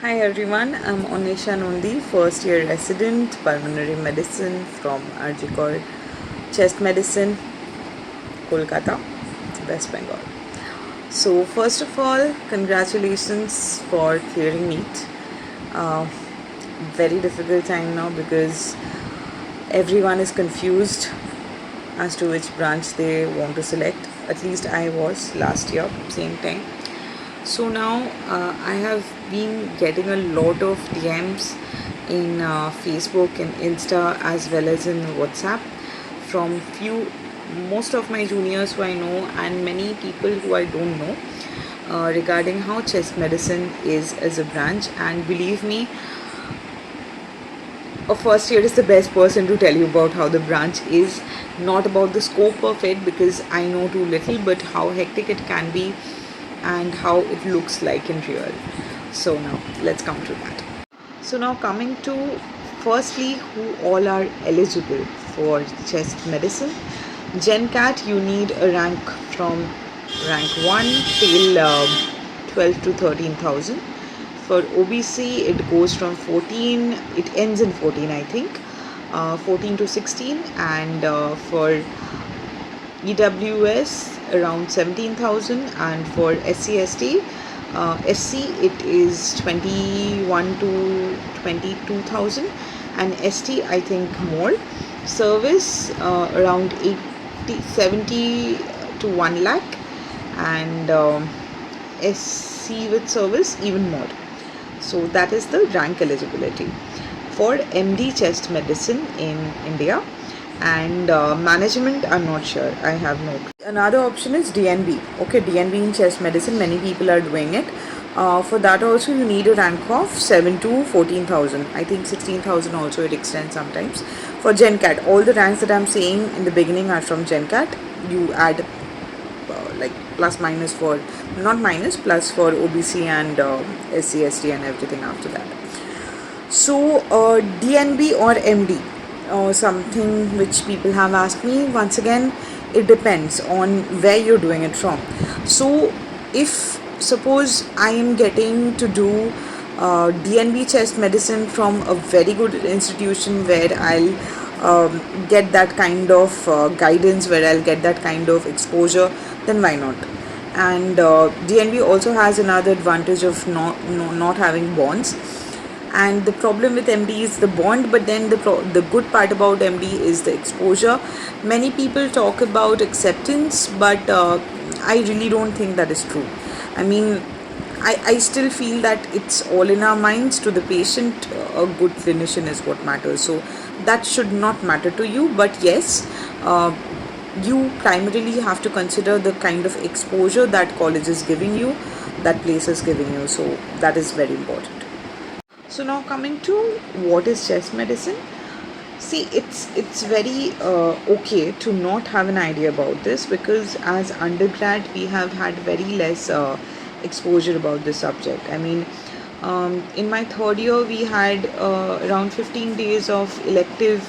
Hi everyone, I'm Anwesha Nandi, first year resident, Pulmonary Medicine from RG Chest Medicine, Kolkata, West Bengal. So first of all, congratulations for clearing NEET. Uh, Very difficult time now because everyone is confused as to which branch they want to select. At least I was last year, same time. So now I have been getting a lot of DMs in Facebook and Insta as well as in WhatsApp from most of my juniors who I know and many people who I don't know regarding how chest medicine is as a branch. And believe me, a first year is the best person to tell you about how the branch is, not about the scope of it because I know too little, but how hectic it can be and how it looks like in real. So now let's come to that. So now coming to firstly who all are eligible for chest medicine. GenCat, you need a rank from rank 1 till 12 to 13,000. For OBC, it goes from 14, it ends in 14, I think, 14 to 16, and for EWS around 17,000, and for SC/ST, SC it is 21 to 22,000, and ST I think more. Service around 80, 70 to 1 lakh, and SC with service even more. So that is the rank eligibility for MD chest medicine in India. And management, I'm not sure, I have no. Another option is DNB. Okay, DNB in chest medicine, many people are doing it. For that also you need a rank of 7 to 14,000. I think 16,000 also it extends sometimes. For GenCat, all the ranks that I'm saying in the beginning are from GenCat. You add like plus minus for, not minus, plus for OBC and SC/ST and everything after that. So DNB or MD, something which people have asked me. Once again, it depends on where you're doing it from. So if suppose I am getting to do DNB chest medicine from a very good institution where I'll get that kind of guidance, where I'll get that kind of exposure, then why not? And DNB also has another advantage of not having bonds. And the problem with MD is the bond, but then the good part about MD is the exposure. Many people talk about acceptance, but I really don't think that is true. I mean, I still feel that it's all in our minds. To the patient, a good clinician is what matters. So that should not matter to you, but yes, you primarily have to consider the kind of exposure that college is giving you, that place is giving you. So that is very important. So now coming to what is chest medicine. See, it's very okay to not have an idea about this because as undergrad we have had very less exposure about this subject. I mean, in my third year we had around 15 days of elective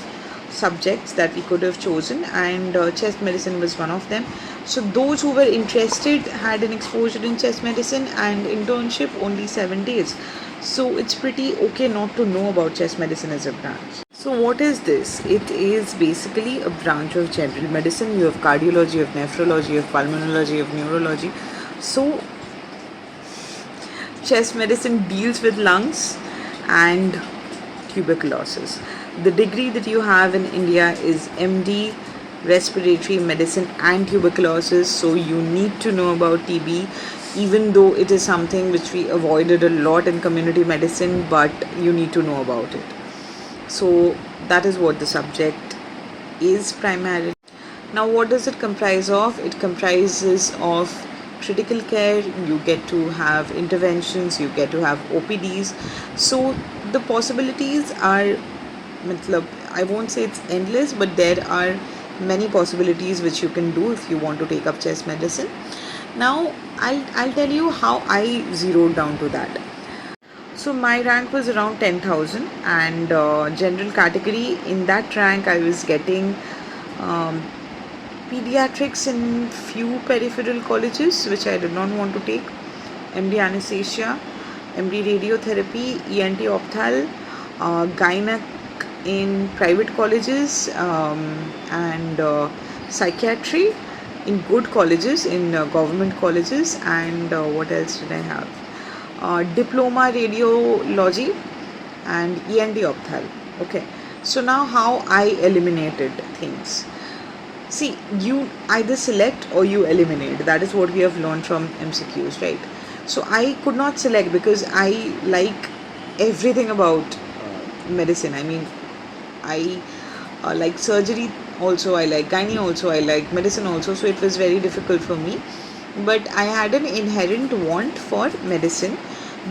subjects that we could have chosen, and chest medicine was one of them. So those who were interested had an exposure in chest medicine, and internship only 7 days. So it's pretty okay not to know about chest medicine as a branch. So what is this? It is basically a branch of general medicine. You have cardiology, you have nephrology, you have pulmonology, you have neurology. So chest medicine deals with lungs and tuberculosis. The degree that you have in India is MD Respiratory Medicine and Tuberculosis, so you need to know about TB, even though it is something which we avoided a lot in community medicine, but you need to know about it. So that is what the subject is primarily. Now what does it comprise of? It comprises of critical care, you get to have interventions, you get to have OPDs. So the possibilities are, I won't say it's endless, but there are many possibilities which you can do if you want to take up chest medicine. Now I'll tell you how I zeroed down to that. So my rank was around 10,000, and general category, in that rank I was getting pediatrics in few peripheral colleges which I did not want to take, MD anesthesia, MD radiotherapy, ENT opthal, gynec in private colleges, and psychiatry in good colleges, in government colleges, and what else did I have? Diploma radiology and ENT opthal. Okay, so now how I eliminated things. See, you either select or you eliminate. That is what we have learned from MCQs, right? So I could not select because I like everything about medicine. I mean, I like surgery also, I like gynae also, I like medicine also. So it was very difficult for me. But I had an inherent want for medicine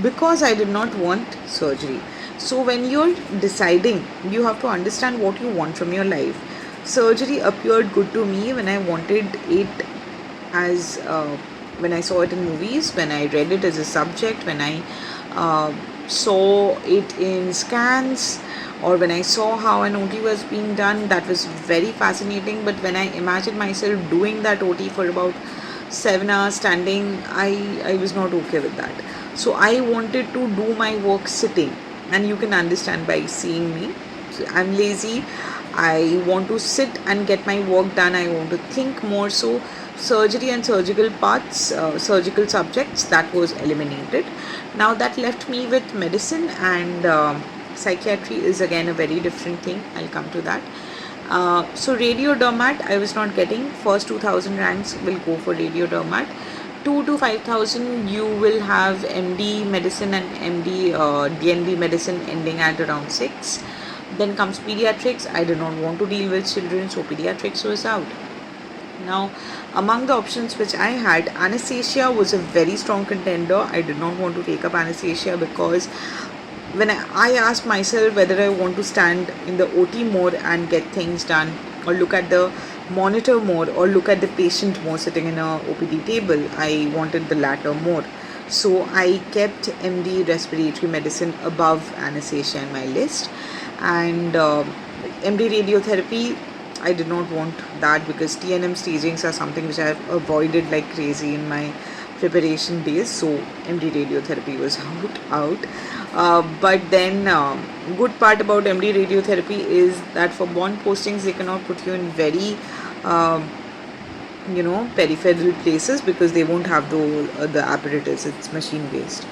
because I did not want surgery. So when you're deciding, you have to understand what you want from your life. Surgery appeared good to me when I wanted it as when I saw it in movies, when I read it as a subject, when I saw it in scans, or when I saw how an OT was being done. That was very fascinating. But when I imagined myself doing that OT for about 7 hours standing, I was not okay with that. So I wanted to do my work sitting, and you can understand by seeing me. So I'm lazy. I want to sit and get my work done. I want to think more. So surgery and surgical parts, surgical subjects, that was eliminated. Now that left me with medicine, and psychiatry is again a very different thing. I'll come to that. So radiodermat I was not getting. First 2000 ranks will go for radiodermat. 2 to 5000 you will have MD medicine and MD DNB medicine ending at around 6. Then comes pediatrics. I did not want to deal with children, so pediatrics was out. Now, among the options which I had, anesthesia was a very strong contender. I did not want to take up anesthesia because when I asked myself whether I want to stand in the OT more and get things done, or look at the monitor more, or look at the patient more sitting in a OPD table, I wanted the latter more. So I kept MD respiratory medicine above anesthesia in my list. And MD radiotherapy, I did not want that because TNM stagings are something which I have avoided like crazy in my preparation days. So MD radiotherapy was out. But then good part about MD radiotherapy is that for bond postings they cannot put you in very peripheral places because they won't have the apparatus. It's machine based.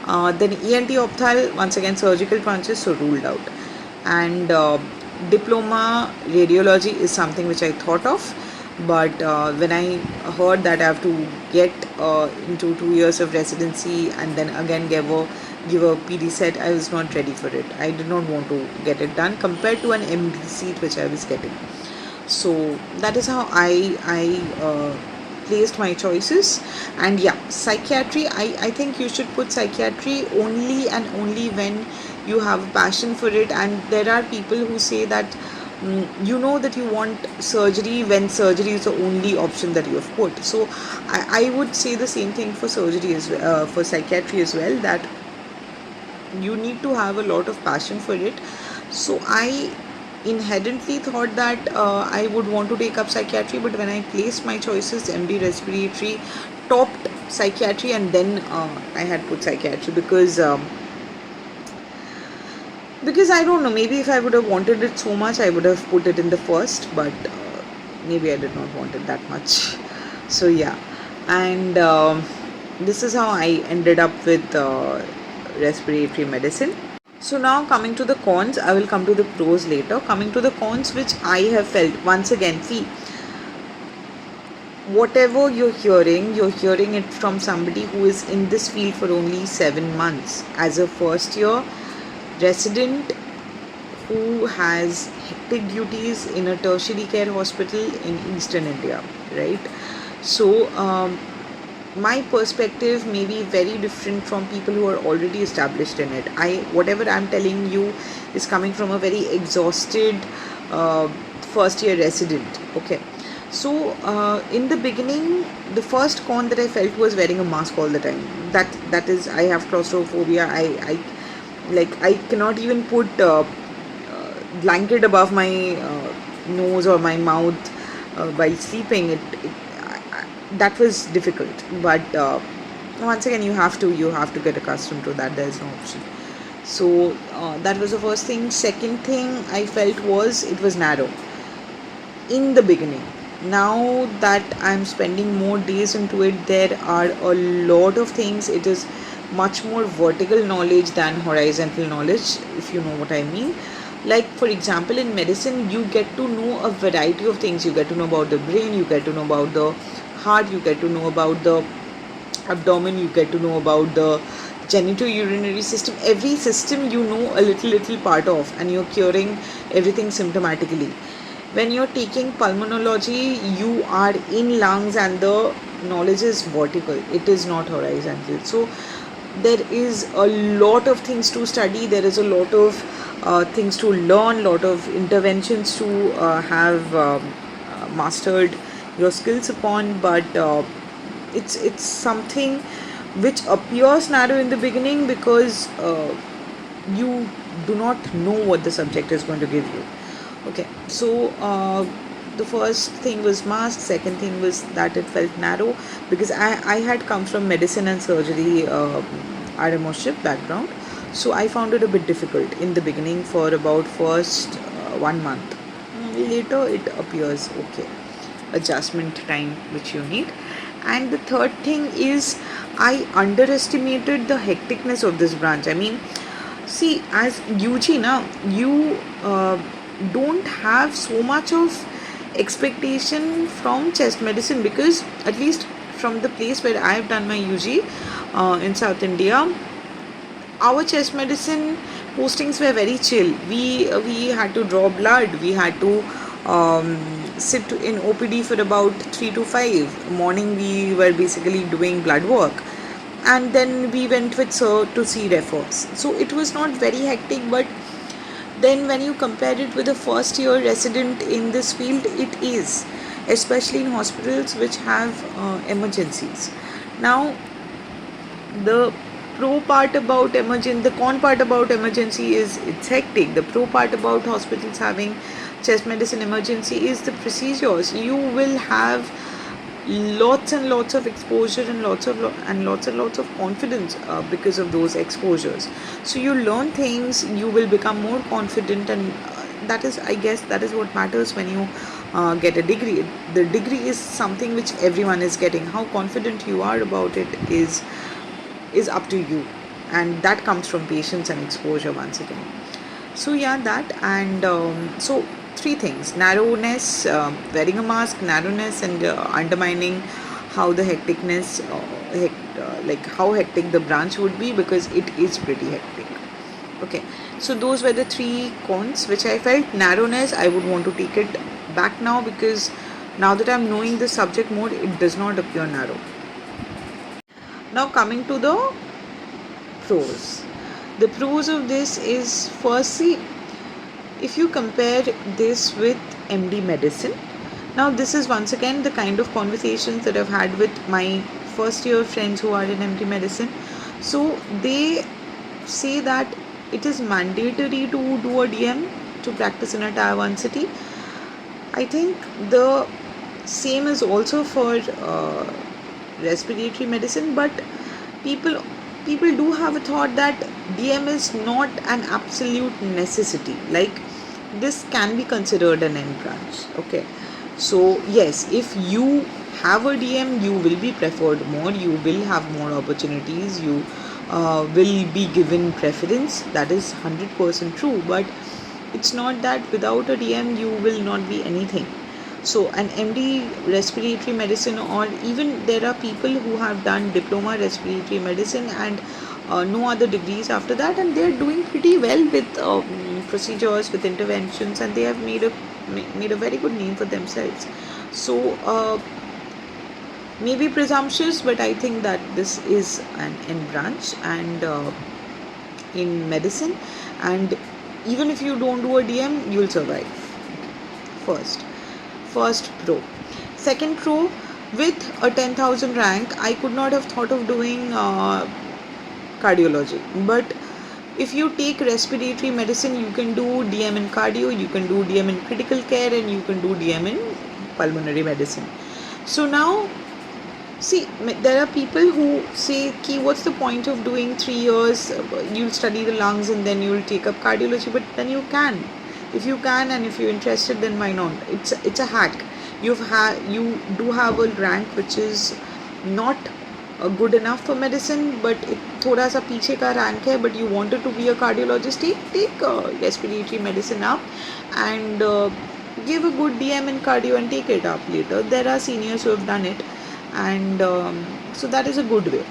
Then ENT opthal, once again surgical branches, so ruled out. And diploma radiology is something which I thought of, but when I heard that I have to get into 2 years of residency and then again give a PD set, I was not ready for it. I did not want to get it done compared to an MD seat which I was getting. So that is how I placed my choices. And yeah, psychiatry, I think you should put psychiatry only and only when you have a passion for it. And there are people who say that you know that you want surgery when surgery is the only option that you have put. So I would say the same thing for surgery as well, for psychiatry as well, that you need to have a lot of passion for it. So I inherently thought that I would want to take up psychiatry, but when I placed my choices, MD respiratory topped psychiatry, and then I had put psychiatry because I don't know, maybe if I would have wanted it so much, I would have put it in the first, but maybe I did not want it that much. So yeah, and this is how I ended up with respiratory medicine. So now coming to the cons, I will come to the pros later. Coming to the cons which I have felt, once again, see, whatever you're hearing it from somebody who is in this field for only 7 months as a first year resident who has hectic duties in a tertiary care hospital in Eastern India, right? So my perspective may be very different from people who are already established in it. Whatever I'm telling you is coming from a very exhausted first year resident. Okay, so in the beginning, the first con that I felt was wearing a mask all the time. That is, I have claustrophobia. I cannot even put blanket above my nose or my mouth while sleeping. That was difficult. But once again you have to get accustomed to that. There is no option. So that was the first thing. Second thing I felt was it was narrow in the beginning. Now that I'm spending more days into it, there are a lot of things. It is much more vertical knowledge than horizontal knowledge, if you know what I mean. Like, for example, in medicine, you get to know a variety of things. You get to know about the brain, you get to know about the heart, you get to know about the abdomen, you get to know about the genitourinary system. Every system you know a little part of, and you're curing everything symptomatically. When you're taking pulmonology, you are in lungs and the knowledge is vertical, it is not horizontal. So there is a lot of things to study, there is a lot of things to learn, lot of interventions to have mastered your skills upon. But it's something which appears narrow in the beginning because you do not know what the subject is going to give you. Okay, so the first thing was mask. Second thing was that it felt narrow because I had come from medicine and surgery RMOship background. So I found it a bit difficult in the beginning for about first 1 month. Later it appears okay. Adjustment time which you need. And the third thing is I underestimated the hecticness of this branch. I mean, see, as UG now, you don't have so much of expectation from chest medicine, because at least from the place where I have done my UG in South India, our chest medicine postings were very chill. We had to draw blood. We had to sit in OPD for about 3 to 5. Morning we were basically doing blood work, and then we went with sir to see refers. So it was not very hectic, but then when you compare it with a first year resident in this field, it is, especially in hospitals which have emergencies. Now the pro part about the con part about emergency is it's hectic. The pro part about hospitals having chest medicine emergency is the procedures. You will have lots and lots of exposure and lots and lots of confidence because of those exposures. So you learn things, you will become more confident, and that is, I guess, that is what matters when you get a degree. The degree is something which everyone is getting. How confident you are about it is up to you, and that comes from patience and exposure once again. So yeah, that. And so three things: narrowness, wearing a mask, narrowness, and undermining how the hecticness, like how hectic the branch would be, because it is pretty hectic. Okay, so those were the three cons which I felt. Narrowness, I would want to take it back now, because now that I'm knowing the subject more, it does not appear narrow. Now coming to the pros. The pros of this is, firstly, if you compare this with MD medicine, now this is once again the kind of conversations that I've had with my first year friends who are in MD medicine. So they say that it is mandatory to do a DM to practice in a tier 1 city. I think the same is also for respiratory medicine, but people do have a thought that DM is not an absolute necessity. Like, this can be considered an end branch. Okay, so yes, if you have a DM, you will be preferred more, you will have more opportunities, you will be given preference. That is 100% true, but it's not that without a DM you will not be anything. So an MD respiratory medicine, or even there are people who have done diploma respiratory medicine and no other degrees after that, and they are doing pretty well with procedures, with interventions, and they have made a very good name for themselves. So maybe presumptuous, but I think that this is an end branch and in medicine, and even if you don't do a DM, you'll survive. First pro. Second pro, with a 10,000 rank, I could not have thought of doing cardiology. But if you take respiratory medicine, you can do DM in cardio, you can do DM in critical care, and you can do DM in pulmonary medicine. So now See, there are people who say, "Ki, what's the point of doing 3 years? You'll study the lungs and then you'll take up cardiology." But then you can, if you can, and if you're interested, then why not? It's a hack. You do have a rank which is not good enough for medicine, but it थोड़ा सा पीछे का rank है. But you wanted to be a cardiologist, take respiratory medicine up, and give a good DM in cardio and take it up later. There are seniors who have done it, and so that is a good way.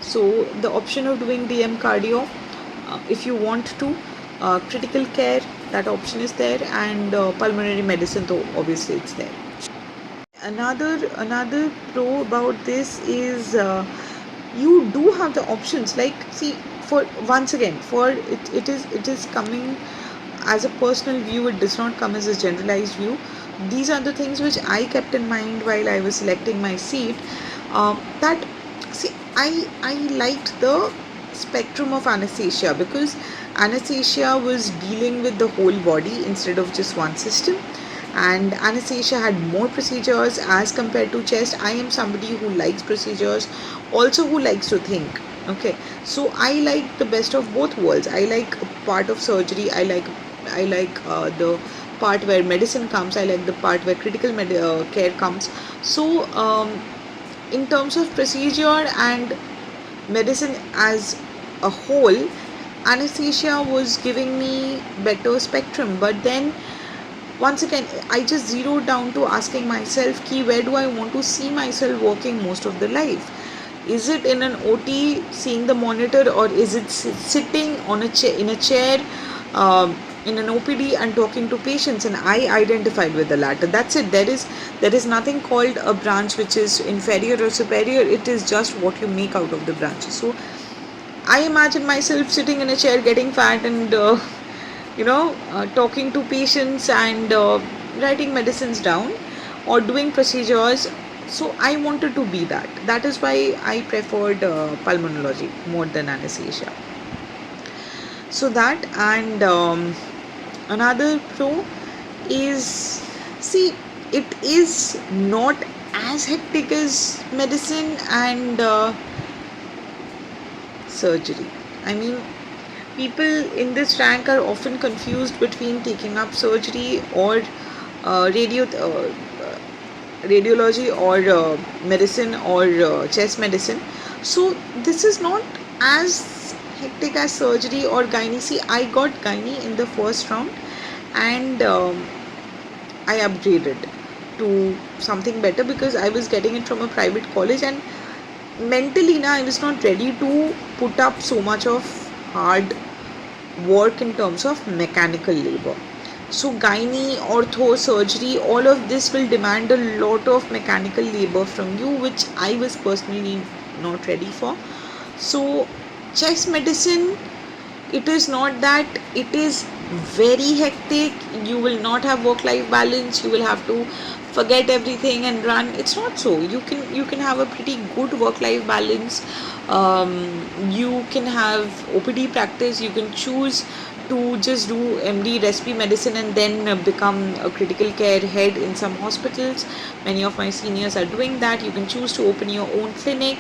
So the option of doing DM cardio, if you want to, critical care, that option is there, and pulmonary medicine, though obviously it's there. Another pro about this is you do have the options. Like, see, for once again, for it is coming as a personal view. It does not come as a generalized view. These are the things which I kept in mind while I was selecting my seat. That, see, I liked the spectrum of anesthesia, because anesthesia was dealing with the whole body instead of just one system, and anesthesia had more procedures as compared to chest. I am somebody who likes procedures, also who likes to think. Okay, so I like the best of both worlds. I like part of surgery. I like the part where medicine comes. I like the part where critical care comes. So in terms of procedure and medicine as a whole, anesthesia was giving me better spectrum. But then once again, I just zeroed down to asking myself, ki, where do I want to see myself working most of the life? Is it in an OT seeing the monitor, or is it sitting on in a chair in an OPD and talking to patients? And I identified with the latter. That's it. There is nothing called a branch which is inferior or superior. It is just what you make out of the branches. So I imagine myself sitting in a chair, getting fat, and talking to patients, and writing medicines down, or doing procedures. So I wanted to be that. That is why I preferred pulmonology more than anesthesia. So that, and another pro is, see, it is not as hectic as medicine and surgery. I mean, people in this rank are often confused between taking up surgery or radiology, or medicine, or chest medicine. So this is not as hectic as surgery or gynae. See, I got gynae in the first round, and I upgraded to something better because I was getting it from a private college, and mentally I was not ready to put up so much of hard work in terms of mechanical labor. So gynae, ortho, surgery, all of this will demand a lot of mechanical labor from you, which I was personally not ready for. So chest medicine, it is not that it is very hectic. You will not have work-life balance. You will have to forget everything and run. It's not so. You can have a pretty good work-life balance. You can have OPD practice. You can choose to just do MD Respiratory Medicine and then become a critical care head in some hospitals. Many of my seniors are doing that. You can choose to open your own clinic,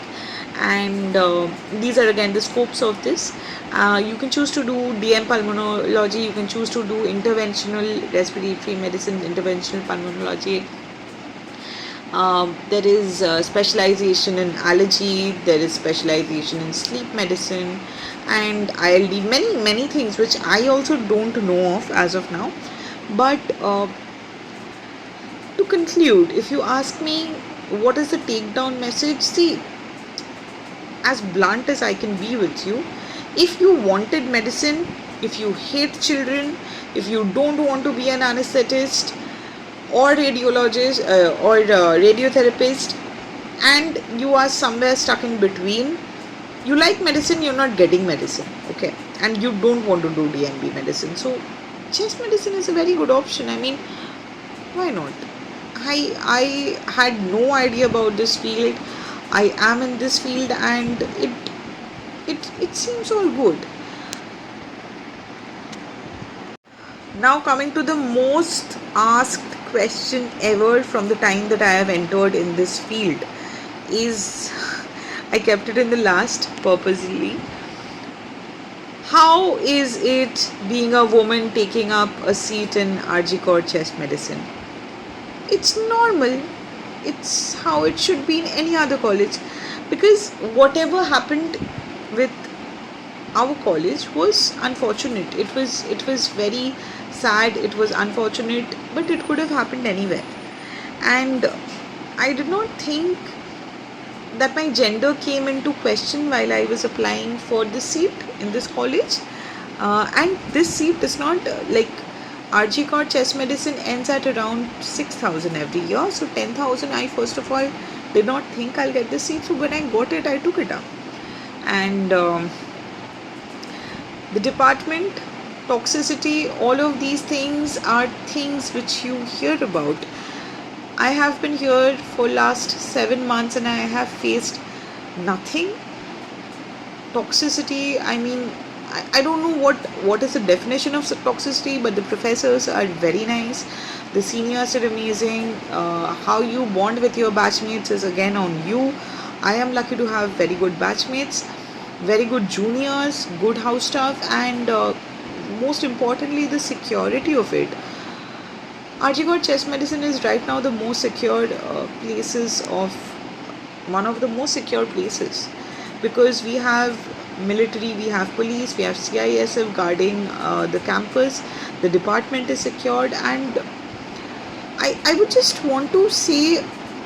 and these are again the scopes of this. You can choose to do DM pulmonology. You can choose to do interventional respiratory medicine, interventional pulmonology. There is specialization in allergy, there is specialization in sleep medicine and ILD, many things which I also don't know of as of now. But to conclude, if you ask me what is the takedown message, see, as blunt as I can be with you, if you wanted medicine, if you hate children, if you don't want to be an anesthetist or radiologist or radiotherapist, and you are somewhere stuck in between, you like medicine, you're not getting medicine, okay, and you don't want to do DNB medicine, so chest medicine is a very good option. I mean, why not? I had no idea about this field. I am in this field, and it seems all good. Now coming to the most asked question ever from the time that I have entered in this field. is, I kept it in the last purposely. How is it being a woman taking up a seat in RG Core Chest Medicine? It's normal. It's how it should be in any other college, because whatever happened with our college was unfortunate. It was very sad, it was unfortunate, but it could have happened anywhere. And I did not think that my gender came into question while I was applying for this seat in this college. And this seat is not like RG Core Chest Medicine ends at around 6,000 every year. So 10,000, I first of all did not think I'll get this seat. So when I got it, I took it up. And the department, toxicity, all of these things are things which you hear about. I have been here for last 7 months and I have faced nothing. Toxicity, I mean, I don't know what is the definition of toxicity, but the professors are very nice. The seniors are amazing. How you bond with your batchmates is again on you. I am lucky to have very good batchmates, very good juniors, good house staff, and most importantly, the security of it. RG Core Chest Medicine is right now the most secured places of one of the most secure places, because we have military, we have police, we have CISF guarding the campus. The department is secured, and I would just want to say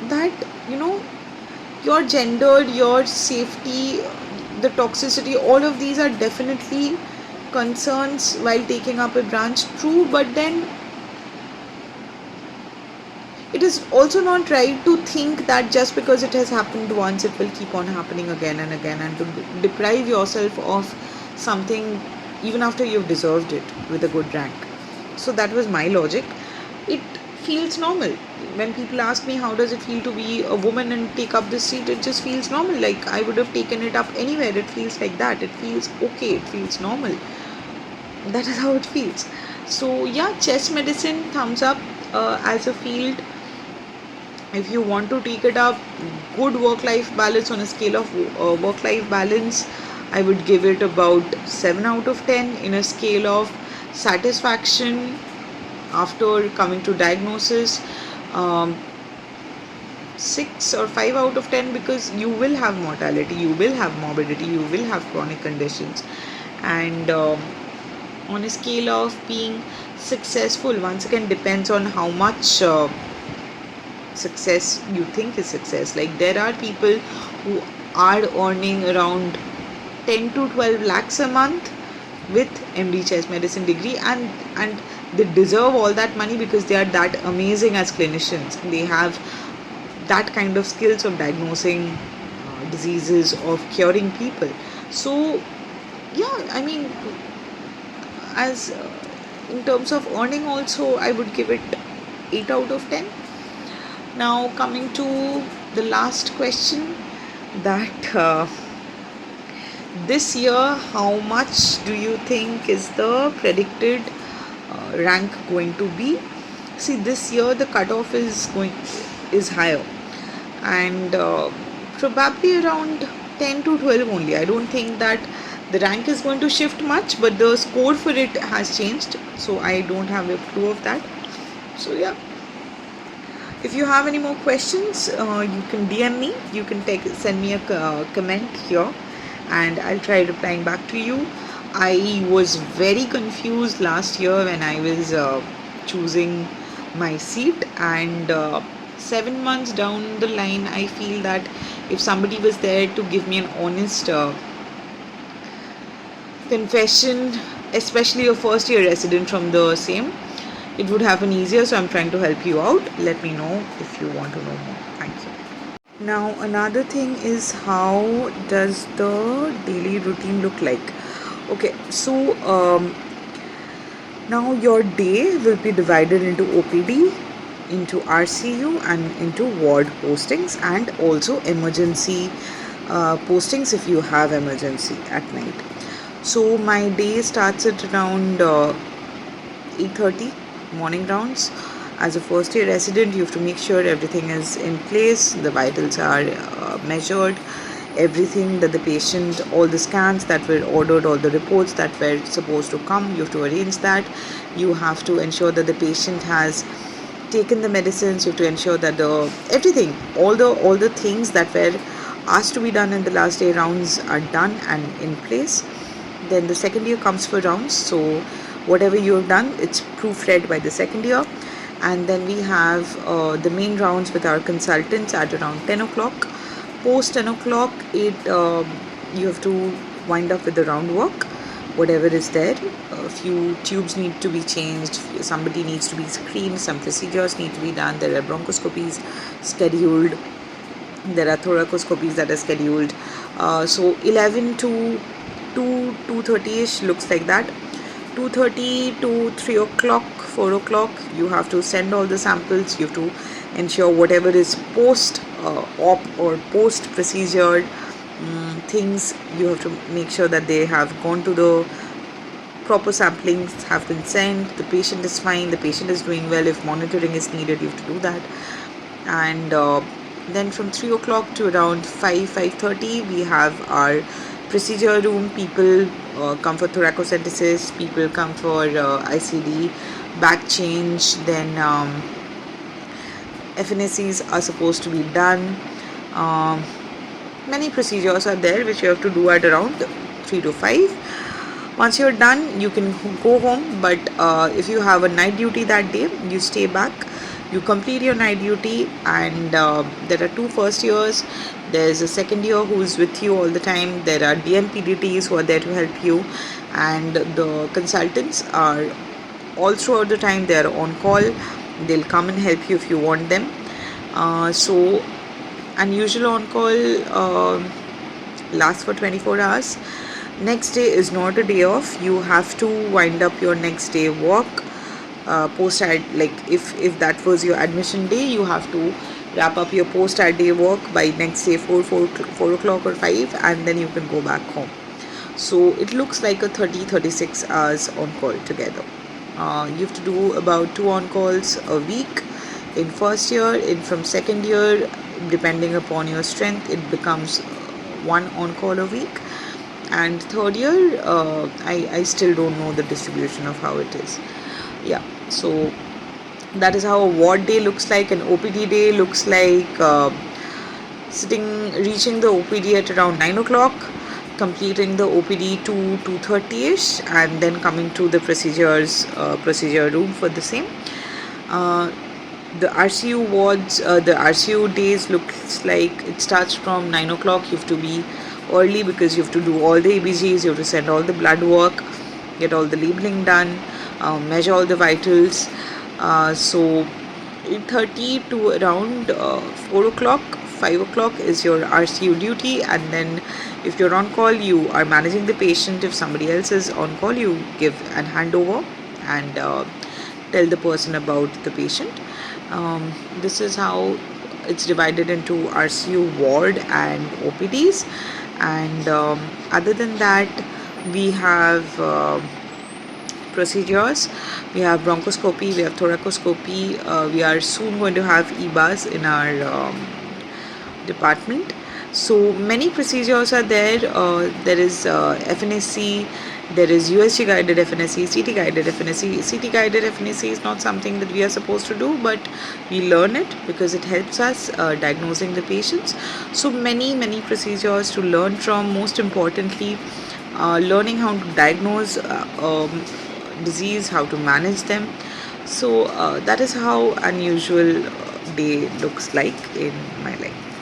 that, your gender, your safety, the toxicity, all of these are definitely concerns while taking up a branch. True, but then it is also not right to think that just because it has happened once, it will keep on happening again and again, and to deprive yourself of something even after you've deserved it with a good rank. So that was my logic. It feels normal. When people ask me how does it feel to be a woman and take up this seat, it just feels normal. Like I would have taken it up anywhere. It feels like that. It feels okay. It feels normal. That is how it feels. So yeah, chest medicine, thumbs up as a field. If you want to take it up, good work-life balance. On a scale of work-life balance, I would give it about 7 out of 10. In a scale of satisfaction after coming to diagnosis, 6 or 5 out of 10, because you will have mortality, you will have morbidity, you will have chronic conditions. And on a scale of being successful, once again depends on how much success you think is success. Like there are people who are earning around 10 to 12 lakhs a month with MD chest medicine degree, and they deserve all that money because they are that amazing as clinicians. They have that kind of skills of diagnosing diseases, of curing people. So yeah, I mean, as in terms of earning also, I would give it 8 out of 10. Now coming to the last question, that this year, how much do you think is the predicted rank going to be? See, this year the cutoff is higher, and probably around 10 to 12 only. I don't think that the rank is going to shift much, but the score for it has changed, so I don't have a clue of that. So yeah, if you have any more questions, you can DM me, you can send me a comment here, and I'll try replying back to you. I was very confused last year when I was choosing my seat, and 7 months down the line, I feel that if somebody was there to give me an honest confession, especially a first year resident from the same, it would happen easier. So I'm trying to help you out. Let me know if you want to know more. Thank you. Now another thing is, how does the daily routine look like? Okay, so now your day will be divided into OPD, into RCU, and into ward postings, and also emergency postings if you have emergency at night. So my day starts at around 8:30, morning rounds. As a first year resident, you have to make sure everything is in place, the vitals are measured, everything that the patient, all the scans that were ordered, all the reports that were supposed to come, you have to arrange that. You have to ensure that the patient has taken the medicines. You have to ensure that everything, all the things that were asked to be done in the last day rounds are done and in place. Then the second year comes for rounds, so whatever you have done, it's proofread by the second year. And then we have the main rounds with our consultants at around 10 o'clock. Post 10 o'clock, you have to wind up with the round work, whatever is there. A few tubes need to be changed, somebody needs to be screened, some procedures need to be done, there are bronchoscopies scheduled, there are thoracoscopies that are scheduled. So 11 to 2:30ish looks like that. 2:30 to 3 o'clock, 4 o'clock, you have to send all the samples. You have to ensure whatever is post-op or post-procedure things, you have to make sure that they have gone to the proper samplings, have been sent, the patient is fine, the patient is doing well. If monitoring is needed, you have to do that. And then from 3 o'clock to around 5:30, we have our procedure room. People come for thoracocentesis, people come for ICD, back change, then FNACs are supposed to be done. Many procedures are there which you have to do at around 3 to 5. Once you're done, you can go home, but if you have a night duty that day, you stay back, you complete your night duty. And there are 2 first years, there's a second year who's with you all the time, there are DMPDTs who are there to help you, and the consultants are all throughout the time, they are on call, they'll come and help you if you want them. So unusual on call lasts for 24 hours. Next day is not a day off, you have to wind up your next day work. Like if that was your admission day, you have to wrap up your post-ad day work by next day 4 o'clock or 5, and then you can go back home. So it looks like a 36 hours on call together. You have to do about 2 on calls a week in first year. From second year, depending upon your strength, it becomes 1 on call a week. And third year, I still don't know the distribution of how it is. Yeah, so that is how a ward day looks like. An OPD day looks like reaching the OPD at around 9 o'clock, completing the OPD to 2:30ish, and then coming to the procedure room for the same. The RCU wards, the RCU days looks like it starts from 9 o'clock. You have to be early because you have to do all the EBGs, you have to send all the blood work, get all the labeling done, measure all the vitals. So 8:30 to around 4 o'clock, 5 o'clock is your RCU duty. And then if you're on call, you are managing the patient. If somebody else is on call, you give and hand over and tell the person about the patient. This is how it's divided into RCU ward and OPDs. And other than that, we have procedures. We have bronchoscopy, we have thoracoscopy, we are soon going to have EBAs in our department. So many procedures are there. There is FNAC, there is USG guided FNAC, CT guided FNAC. CT guided FNAC is not something that we are supposed to do, but we learn it because it helps us diagnosing the patients. So many procedures to learn from. Most importantly, learning how to diagnose disease, how to manage them. So that is how unusual day looks like in my life.